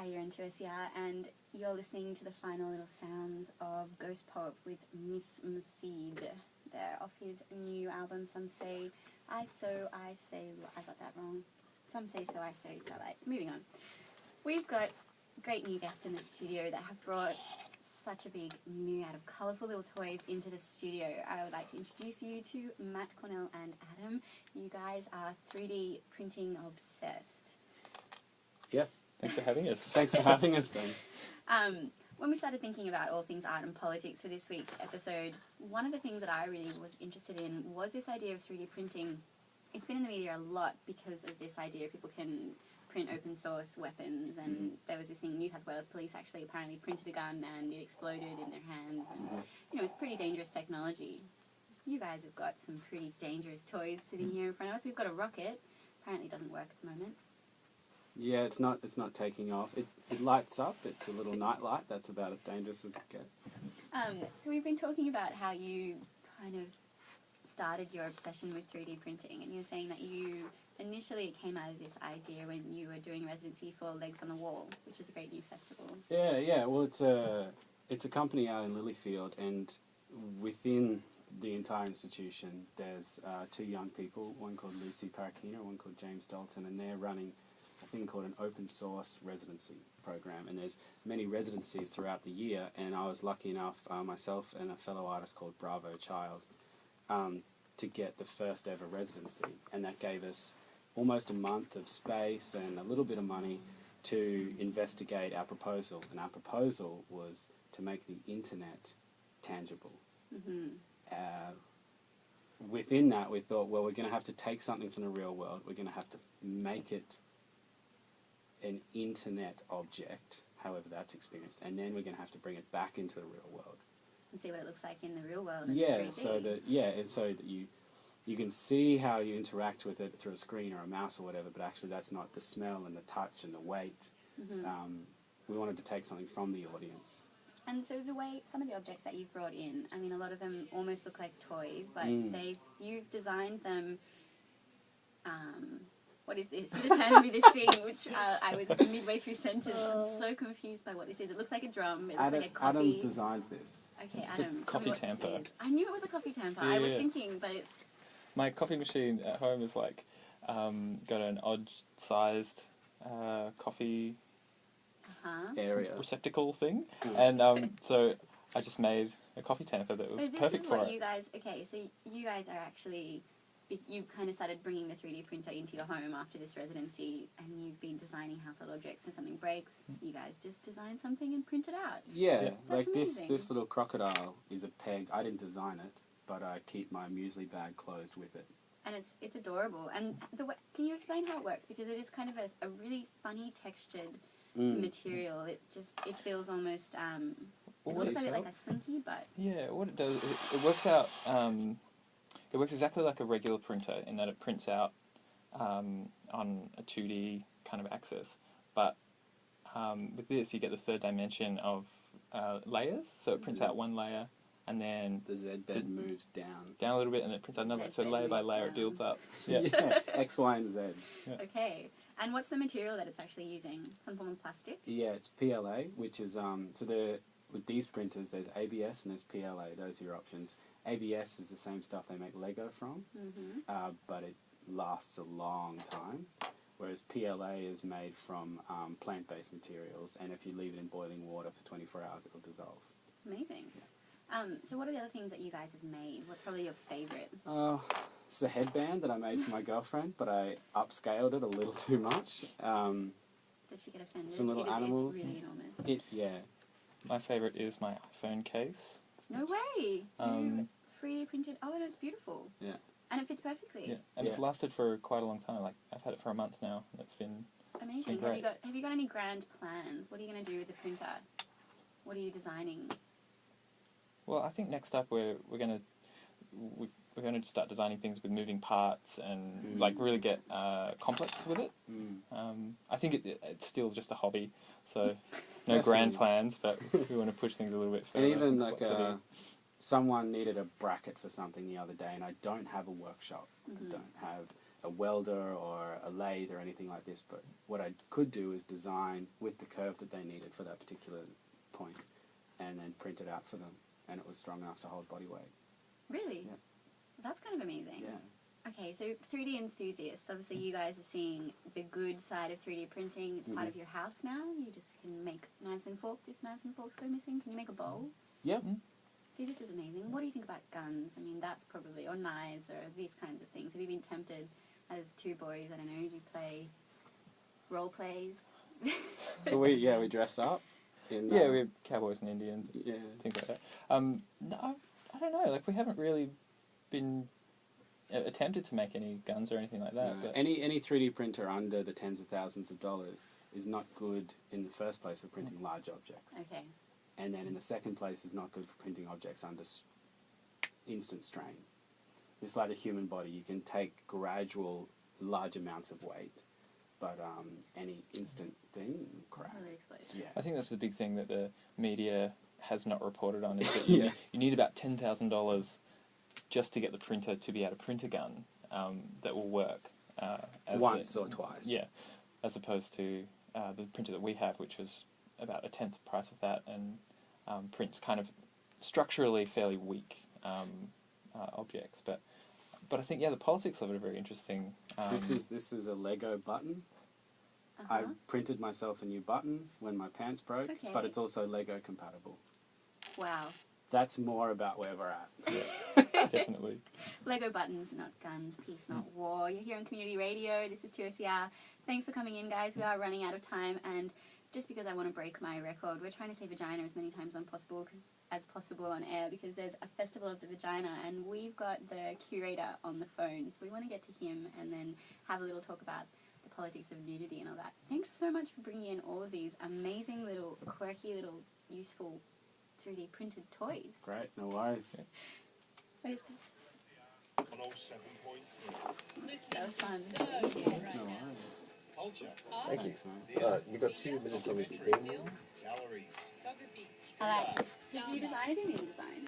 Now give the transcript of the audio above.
Hi, you're into SER, and you're listening to the final little sounds of Ghost Pop with Miss Museed. They're off his new album, Some Say I So, I Say... I got that wrong. Some Say So, I Say Satellite. Moving on. We've got great new guests in the studio that have brought such a big myriad of colourful little toys into the studio. I would like to introduce you to Matt, Cornell and Adam. You guys are 3D printing obsessed. Yeah. Thanks for having us. Thanks for having us then. When we started thinking about all things art and politics for this week's episode, one of the things that I really was interested in was this idea of 3D printing. It's been in the media a lot because of this idea people can print open source weapons, and there was this thing, New South Wales police actually apparently printed a gun and it exploded in their hands, and you know, it's pretty dangerous technology. You guys have got some pretty dangerous toys sitting here in front of us. We've got a rocket, apparently doesn't work at the moment. Yeah, it's not taking off. It lights up. It's a little night light. That's about as dangerous as it gets. So we've been talking about how you kind of started your obsession with 3D printing, and you were saying that you initially came out of this idea when you were doing residency for Legs on the Wall, which is a great new festival. Yeah. Well, it's a company out in Lilyfield, and within the entire institution, there's two young people, one called Lucy Parakina, one called James Dalton, and they're running a thing called an open source residency program, and there's many residencies throughout the year, and I was lucky enough, myself and a fellow artist called Bravo Child, to get the first ever residency, and that gave us almost a month of space and a little bit of money to investigate our proposal, and our proposal was to make the internet tangible. Within that, we thought, well, we're going to have to take something from the real world, we're going to have to make it an internet object, however that's experienced, and then we're going to have to bring it back into the real world and see what it looks like in the real world. So that you can see how you interact with it through a screen or a mouse or whatever, but actually that's not the smell and the touch and the weight. We wanted to take something from the audience. And so the way some of the objects that you've brought in, I mean, a lot of them almost look like toys, but you've designed them. What is this? You just handed me this thing, which I was midway through sentence. I'm so confused by what this is. It looks like a drum. It looks like a coffee. Adam's designed this. Okay, It's Adam. a coffee tamper. I knew it was a coffee tamper. Yeah, I was thinking, but it's... My coffee machine at home is like, got an odd-sized coffee area receptacle thing, and so I just made a coffee tamper that was perfect for it. So you guys... Okay, so you guys are actually... You kind of started bringing the 3D printer into your home after this residency, and you've been designing household objects. So something breaks, you guys just design something and print it out. Yeah, That's like amazing. this little crocodile is a peg. I didn't design it, but I keep my muesli bag closed with it. And it's adorable. And can you explain how it works? Because it is kind of a really funny textured material. It feels almost it looks a bit like a slinky, but yeah, what it does, it works out. It works exactly like a regular printer in that it prints out on a 2D kind of axis, but with this you get the third dimension of layers. So it prints out one layer, and then the Z bed moves down a little bit, and then it prints out another. So layer by layer it builds up. Yeah, X, Y, and Z. Yeah. Okay. And what's the material that it's actually using? Some form of plastic? Yeah, it's PLA, which is with these printers, there's ABS and there's PLA. Those are your options. ABS is the same stuff they make Lego from, but it lasts a long time, whereas PLA is made from plant-based materials, and if you leave it in boiling water for 24 hours, it'll dissolve. Amazing. Yeah. So what are the other things that you guys have made? What's probably your favourite? It's a headband that I made for my girlfriend, but I upscaled it a little too much. Did she get offended? Some little animals. It's really enormous. My favourite is my iPhone case. No way! 3D printed. Oh, and it's beautiful. Yeah. And it fits perfectly. Yeah, and it's lasted for quite a long time. Like, I've had it for a month now, and it's been amazing. It's been great. Have you got any grand plans? What are you going to do with the printer? What are you designing? Well, I think next up we're going to start designing things with moving parts and like really get complex with it. I think it's still just a hobby, so no grand plans, but we want to push things a little bit further. And even like someone needed a bracket for something the other day, and I don't have a workshop. I don't have a welder or a lathe or anything like this, but what I could do is design with the curve that they needed for that particular point and then print it out for them, and it was strong enough to hold body weight. Really? Yeah. That's kind of amazing. Yeah. Okay, so 3D enthusiasts, obviously you guys are seeing the good side of 3D printing. It's part of your house now. You just can make knives and forks if knives and forks go missing. Can you make a bowl? Yep. See, this is amazing. What do you think about guns? I mean, that's probably, or knives, or these kinds of things. Have you been tempted as two boys? I don't know, do you play role plays? we dress up. Yeah, we're cowboys and Indians, Yeah. things like that. No, I don't know. Like, we haven't really been attempted to make any guns or anything like that. No, But any 3D printer under the tens of thousands of dollars is not good in the first place for printing large objects. Okay. And then in the second place is not good for printing objects under instant strain. It's like the human body. You can take gradual, large amounts of weight, but any instant thing, crap. Really explode. Yeah. I think that's the big thing that the media has not reported on, is that Yeah. you need about $10,000 just to get the printer to be able to print a gun that will work. Once or twice. Yeah, as opposed to the printer that we have, which was about a tenth the price of that, and prints kind of structurally fairly weak objects. But I think, the politics of it are very interesting. This is a Lego button. I printed myself a new button when my pants broke, but it's also Lego compatible. Wow. That's more about where we're at. Definitely. Lego buttons, not guns, peace, not war. You're here on Community Radio. This is 2OCR. Thanks for coming in, guys. We are running out of time, and just because I want to break my record, we're trying to say vagina as many times as possible on air, because there's a Festival of the Vagina, and we've got the curator on the phone, so we want to get to him and then have a little talk about the politics of nudity and all that. Thanks so much for bringing in all of these amazing little, quirky little, useful 3D printed toys. Great, no worries. What is that? 107.3. That was fun. No worries. Culture, Thank you. Thanks, man. You've got 2 minutes on this thing. galleries, I like this. So do you design it or do you design?